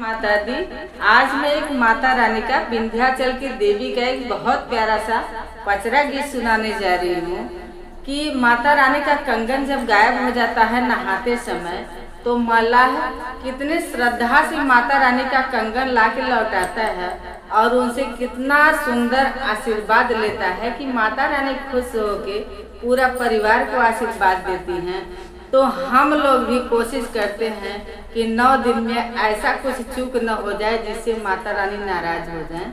माता दी। आज मैं एक माता रानी का विंध्याचल की देवी का एक बहुत प्यारा सा पचरा गीत सुनाने जा रही हूँ कि माता रानी का कंगन जब गायब हो जाता है नहाते समय, तो मल्लाह कितने श्रद्धा से माता रानी का कंगन ला के लौटाता है और उनसे कितना सुंदर आशीर्वाद लेता है कि माता रानी खुश होके पूरा परिवार को आशीर्वाद देती हैं। तो हम लोग भी कोशिश करते हैं कि 9 दिन में ऐसा कुछ चूक न हो जाए जिससे माता रानी नाराज हो जाए।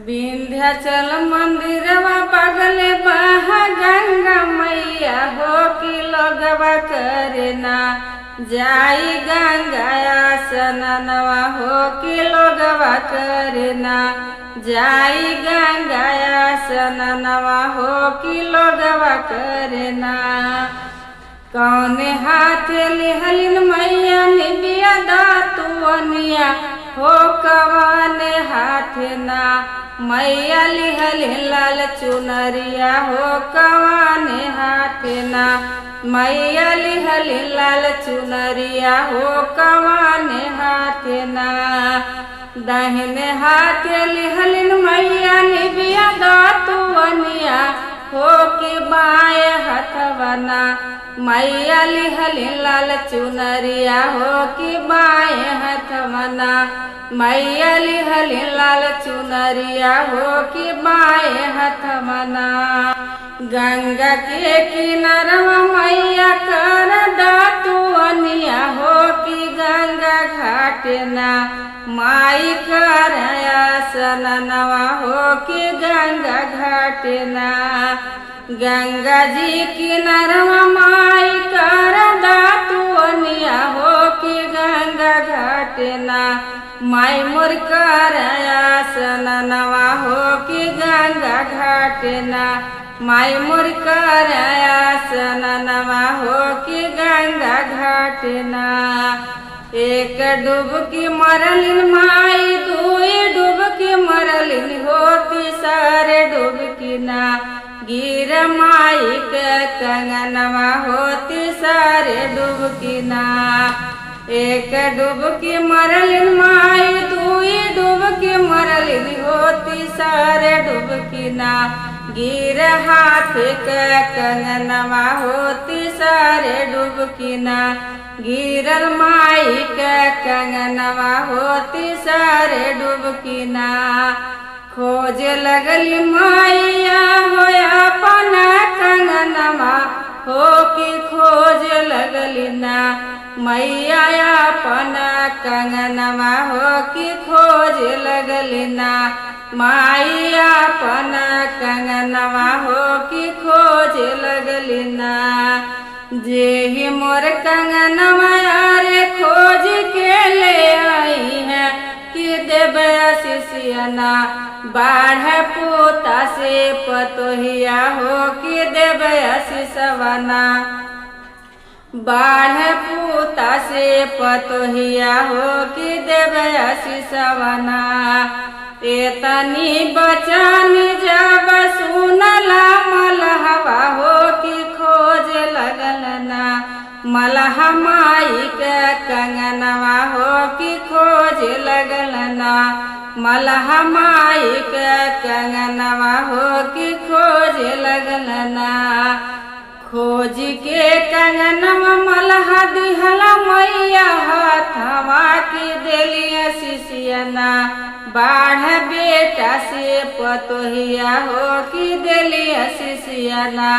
विंध्याचल मंदिरवा बगले बहा गंगा मैया हो कि लोगवा करे ना जाई गंगा स्नानवा हो कि लोगवा करे ना जाई गंगा स्नानवा हो कि लोगवा करे ना। कौने हाथ लिहलिन मैया निबिया दातुअनिया हो कवाने हाथ ना मैया लिहलिन लाल चुनरिया हो कवाने हाथ ना मैया लिहलिन लाल चुनरिया हो कवाने हाथ ना। दाहिने हाथ लिहलिन मैया निबिया दातुअनिया हो कि बाएं हथवना मैया लिहलिन लाल चुनरिया हो कि बाएं हथवना मैया लिहलिन लाल चुनरिया हो कि बाएं हथवना। गंगा के किनारवा मैया कर दातुअनिया हो कि गंगा घाट ना माई कर स्नानवा हो कि गंगा घाट ना। गंगा जी किनारवा माई कर दातुअनिया हो कि गंगा घाट ना माई मोर कर स्नानवा हो कि गंगा घाट ना माई मोर कर स्नानवा हो कि गंगा घाट ना। एक डुबकी मरलिन माई दुई डुबकी मरलिन हो तीसरे डुबकी ना गिर माई के कंगनवा हो तीसरे डुबकी ना। एक डुबकी मरलिन माई दुई डुबकी मरलिन हो तीसरे डुबकी ना गिर हाथ के कंगनवा हो तीसरे डुबकी ना गिरल माई के कंगनवा हो तीसरे डुबकी ना। खोज लगली मैया हो अपना कंगनवा हो कि खोज लगली ना मैया अपना कंगनवा हो कि खोज लगली ना माई अपना कंगनवा हो कि खोज लगली ना। जेहि मोर कंगनवा रे खोज के ले आई है कि देव शिष्यना बाढ़ पोता से पतोहिया हो कि देव शिषवना बाढ़ पोता से पतोहिया हो कि देव शिषवना। एतनी बचन जब सुनला मलहवा हो कि खोज लगल ना मलह माई के कंगनवा हो कि खोज लगल ना मलह माई के कंगनवा हो कि खोज लगल ना। खोज के कंगनवा मलह दिहला मैया हथवा की देलिया शिष्यना बाढ़ बेटा से पतोहिया हो कि देलिया शिष्यना।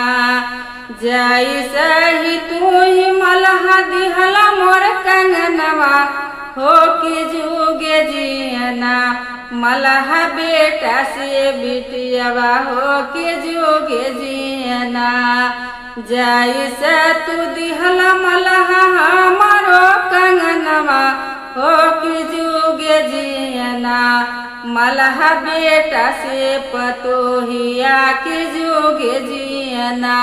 जाई सही तू ही मलह दिहला मोर कंगनवा हो कि जुगे जियना मलह बेटा से बिटियावा हो कि जुगे जियना। जाई से तू दिहला मलह हमारो कंगनवा हो कि जुगे जियना मलह बेटा से पतोहिया कि जुगे जियना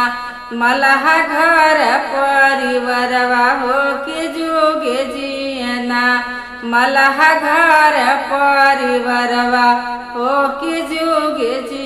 मलह घर परिवारवा हो कि जुगे जियना मलह घर परिवारवा हो कि जुगे जियना।